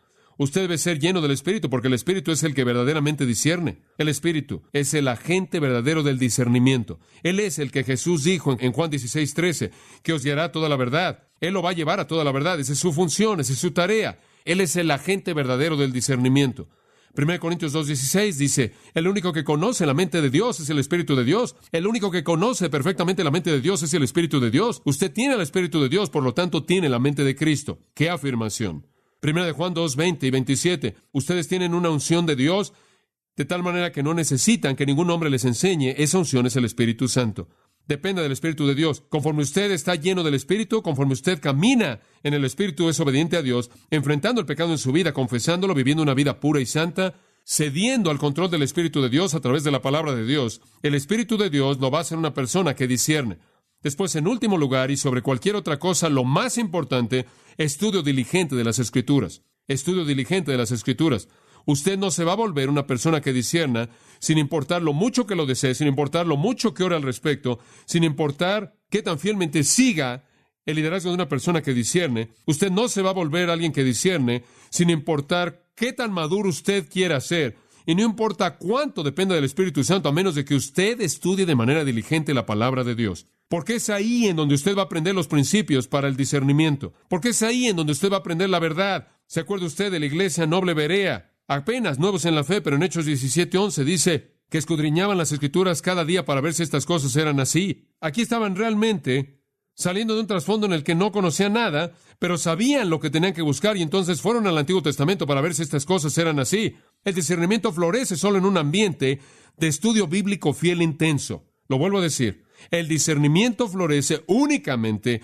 Usted debe ser lleno del Espíritu, porque el Espíritu es el que verdaderamente discierne. El Espíritu es el agente verdadero del discernimiento. Él es el que Jesús dijo en Juan 16:13, que os guiará a toda la verdad. Él lo va a llevar a toda la verdad. Esa es su función, esa es su tarea. Él es el agente verdadero del discernimiento. 1 Corintios 2:16 dice, el único que conoce la mente de Dios es el Espíritu de Dios. El único que conoce perfectamente la mente de Dios es el Espíritu de Dios. Usted tiene el Espíritu de Dios, por lo tanto tiene la mente de Cristo. ¡Qué afirmación! 1 Juan 2:20 y 27. Ustedes tienen una unción de Dios de tal manera que no necesitan que ningún hombre les enseñe. Esa unción es el Espíritu Santo. Depende del Espíritu de Dios. Conforme usted está lleno del Espíritu, conforme usted camina en el Espíritu, es obediente a Dios, enfrentando el pecado en su vida, confesándolo, viviendo una vida pura y santa, cediendo al control del Espíritu de Dios a través de la palabra de Dios. El Espíritu de Dios lo va a hacer una persona que discierne. Después, en último lugar, y sobre cualquier otra cosa, lo más importante, estudio diligente de las Escrituras. Estudio diligente de las Escrituras. Usted no se va a volver una persona que discierna sin importar lo mucho que lo desee, sin importar lo mucho que ore al respecto, sin importar qué tan fielmente siga el liderazgo de una persona que discierne. Usted no se va a volver alguien que discierne sin importar qué tan maduro usted quiera ser. Y no importa cuánto dependa del Espíritu Santo, a menos de que usted estudie de manera diligente la palabra de Dios. Porque es ahí en donde usted va a aprender los principios para el discernimiento. Porque es ahí en donde usted va a aprender la verdad. ¿Se acuerda usted de la iglesia noble Berea? Apenas nuevos en la fe, pero en Hechos 17:11 dice que escudriñaban las Escrituras cada día para ver si estas cosas eran así. Aquí estaban realmente saliendo de un trasfondo en el que no conocían nada, pero sabían lo que tenían que buscar y entonces fueron al Antiguo Testamento para ver si estas cosas eran así. El discernimiento florece solo en un ambiente de estudio bíblico fiel e intenso. Lo vuelvo a decir. El discernimiento florece únicamente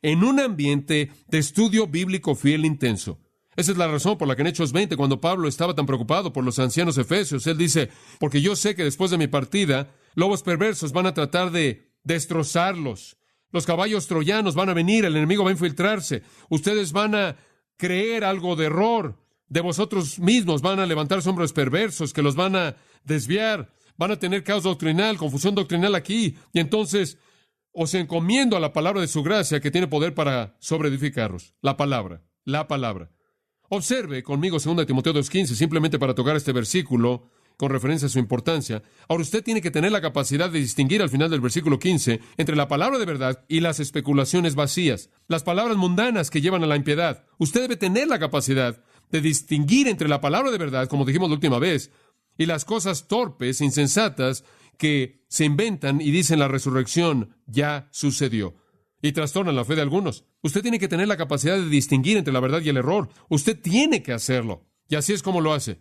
en un ambiente de estudio bíblico fiel e intenso. Esa es la razón por la que en Hechos 20, cuando Pablo estaba tan preocupado por los ancianos efesios, él dice, porque yo sé que después de mi partida, lobos perversos van a tratar de destrozarlos. Los caballos troyanos van a venir, el enemigo va a infiltrarse. Ustedes van a creer algo de error. De vosotros mismos van a levantarse hombres perversos que los van a desviar. Van a tener caos doctrinal, confusión doctrinal aquí. Y entonces os encomiendo a la palabra de su gracia que tiene poder para sobreedificaros. La palabra. Observe conmigo 2 Timoteo 2:15, simplemente para tocar este versículo con referencia a su importancia. Ahora usted tiene que tener la capacidad de distinguir al final del versículo 15 entre la palabra de verdad y las especulaciones vacías, las palabras mundanas que llevan a la impiedad. Usted debe tener la capacidad de distinguir entre la palabra de verdad, como dijimos la última vez, y las cosas torpes, insensatas, que se inventan y dicen la resurrección ya sucedió. Y trastornan la fe de algunos. Usted tiene que tener la capacidad de distinguir entre la verdad y el error. Usted tiene que hacerlo. Y así es como lo hace.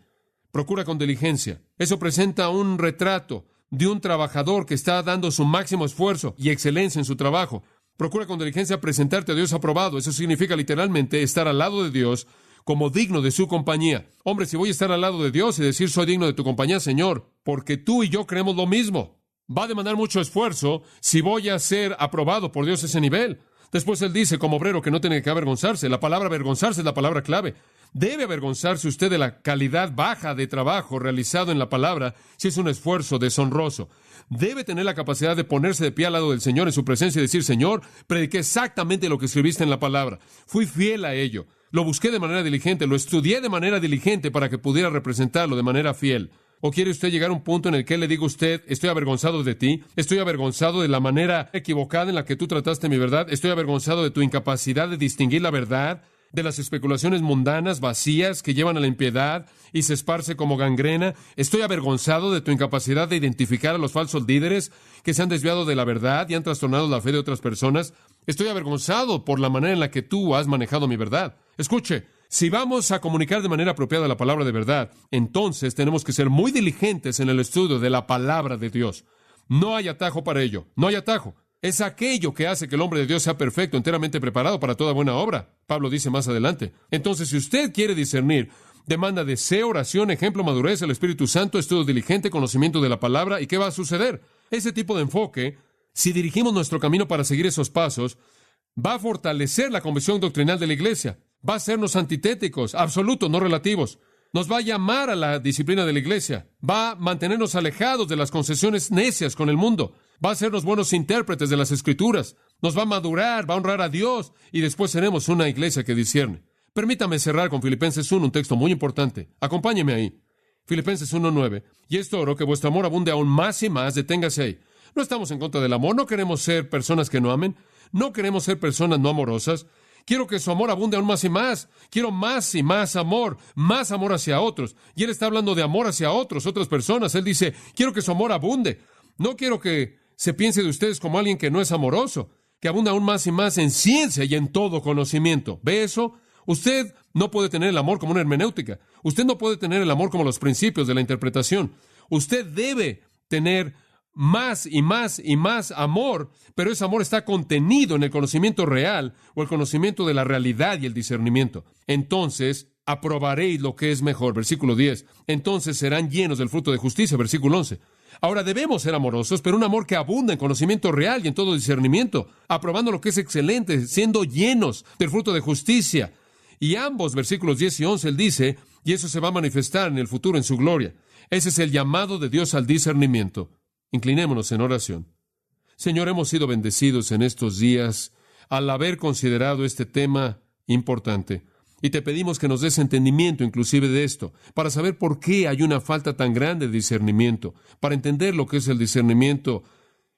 Procura con diligencia. Eso presenta un retrato de un trabajador que está dando su máximo esfuerzo y excelencia en su trabajo. Procura con diligencia presentarte a Dios aprobado. Eso significa literalmente estar al lado de Dios como digno de su compañía. Hombre, si voy a estar al lado de Dios y decir soy digno de tu compañía, Señor, porque tú y yo creemos lo mismo. Va a demandar mucho esfuerzo si voy a ser aprobado por Dios a ese nivel. Después él dice, como obrero, que no tiene que avergonzarse. La palabra avergonzarse es la palabra clave. Debe avergonzarse usted de la calidad baja de trabajo realizado en la palabra si es un esfuerzo deshonroso. Debe tener la capacidad de ponerse de pie al lado del Señor en su presencia y decir: Señor, prediqué exactamente lo que escribiste en la palabra. Fui fiel a ello. Lo busqué de manera diligente, lo estudié de manera diligente para que pudiera representarlo de manera fiel. ¿O quiere usted llegar a un punto en el que le diga a usted: estoy avergonzado de ti, estoy avergonzado de la manera equivocada en la que tú trataste mi verdad, estoy avergonzado de tu incapacidad de distinguir la verdad de las especulaciones mundanas, vacías, que llevan a la impiedad y se esparce como gangrena? Estoy avergonzado de tu incapacidad de identificar a los falsos líderes que se han desviado de la verdad y han trastornado la fe de otras personas. Estoy avergonzado por la manera en la que tú has manejado mi verdad. Escuche, si vamos a comunicar de manera apropiada la palabra de verdad, entonces tenemos que ser muy diligentes en el estudio de la palabra de Dios. No hay atajo para ello, no hay atajo. Es aquello que hace que el hombre de Dios sea perfecto, enteramente preparado para toda buena obra. Pablo dice más adelante. Entonces, si usted quiere discernir, demanda deseo, oración, ejemplo, madurez, el Espíritu Santo, estudio diligente, conocimiento de la palabra. ¿Y qué va a suceder? Ese tipo de enfoque, si dirigimos nuestro camino para seguir esos pasos, va a fortalecer la convicción doctrinal de la iglesia. Va a hacernos antitéticos, absolutos, no relativos. Nos va a llamar a la disciplina de la iglesia. Va a mantenernos alejados de las concesiones necias con el mundo. Va a hacernos buenos intérpretes de las Escrituras. Nos va a madurar, va a honrar a Dios y después seremos una iglesia que discierne. Permítame cerrar con Filipenses 1, un texto muy importante. Acompáñeme ahí. Filipenses 1:9. Y esto oro, que vuestro amor abunde aún más y más, deténgase ahí. No estamos en contra del amor, no queremos ser personas que no amen, no queremos ser personas no amorosas. Quiero que su amor abunde aún más y más. Quiero más y más amor hacia otros. Y Él está hablando de amor hacia otras personas. Él dice: quiero que su amor abunde. No quiero que se piense de ustedes como alguien que no es amoroso, que abunda aún más y más en ciencia y en todo conocimiento. ¿Ve eso? Usted no puede tener el amor como una hermenéutica. Usted no puede tener el amor como los principios de la interpretación. Usted debe tener más y más y más amor, pero ese amor está contenido en el conocimiento real o el conocimiento de la realidad y el discernimiento. Entonces aprobaréis lo que es mejor. Versículo 10. Entonces serán llenos del fruto de justicia. Versículo 11. Ahora debemos ser amorosos, pero un amor que abunda en conocimiento real y en todo discernimiento, aprobando lo que es excelente, siendo llenos del fruto de justicia. Y ambos, versículos 10 y 11, él dice: y eso se va a manifestar en el futuro en su gloria. Ese es el llamado de Dios al discernimiento. Inclinémonos en oración. Señor, hemos sido bendecidos en estos días al haber considerado este tema importante. Y te pedimos que nos des entendimiento inclusive de esto, para saber por qué hay una falta tan grande de discernimiento, para entender lo que es el discernimiento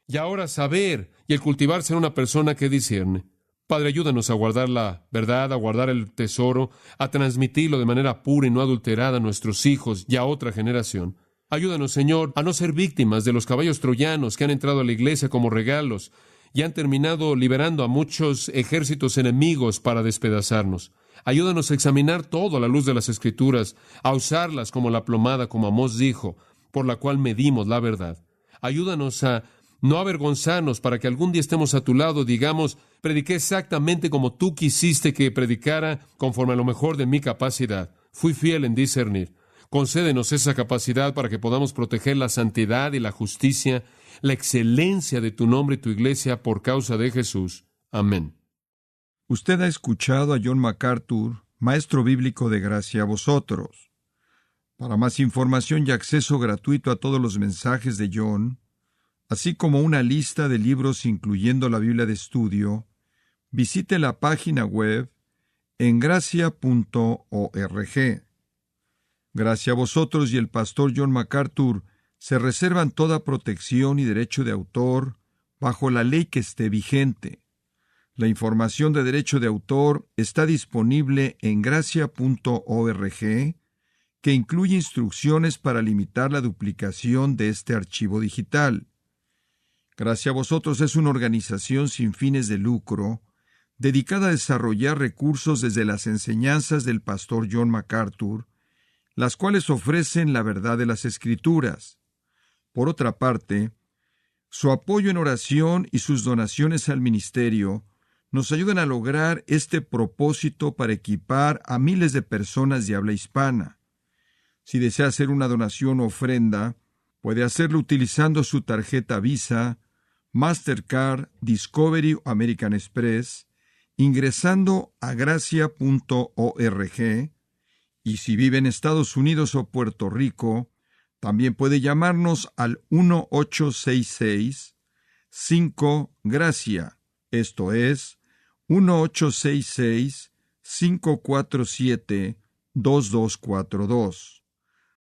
y ahora saber y el cultivar ser una persona que discierne. Padre, ayúdanos a guardar la verdad, a guardar el tesoro, a transmitirlo de manera pura y no adulterada a nuestros hijos y a otra generación. Ayúdanos, Señor, a no ser víctimas de los caballos troyanos que han entrado a la iglesia como regalos y han terminado liberando a muchos ejércitos enemigos para despedazarnos. Ayúdanos a examinar todo a la luz de las Escrituras, a usarlas como la plomada, como Amós dijo, por la cual medimos la verdad. Ayúdanos a no avergonzarnos para que algún día estemos a tu lado y digamos: prediqué exactamente como tú quisiste que predicara, conforme a lo mejor de mi capacidad. Fui fiel en discernir. Concédenos esa capacidad para que podamos proteger la santidad y la justicia, la excelencia de tu nombre y tu iglesia por causa de Jesús. Amén. Usted ha escuchado a John MacArthur, maestro bíblico de Gracia a Vosotros. Para más información y acceso gratuito a todos los mensajes de John, así como una lista de libros incluyendo la Biblia de estudio, visite la página web en gracia.org. Gracia a Vosotros y el pastor John MacArthur se reservan toda protección y derecho de autor bajo la ley que esté vigente. La información de derecho de autor está disponible en gracia.org, que incluye instrucciones para limitar la duplicación de este archivo digital. Gracia a Vosotros es una organización sin fines de lucro, dedicada a desarrollar recursos desde las enseñanzas del pastor John MacArthur, las cuales ofrecen la verdad de las Escrituras. Por otra parte, su apoyo en oración y sus donaciones al ministerio nos ayudan a lograr este propósito para equipar a miles de personas de habla hispana. Si desea hacer una donación o ofrenda, puede hacerlo utilizando su tarjeta Visa, Mastercard, Discovery o American Express, ingresando a gracia.org Y si vive en Estados Unidos o Puerto Rico, también puede llamarnos al 1-866-5-GRACIA. Esto es 1-866-547-2242.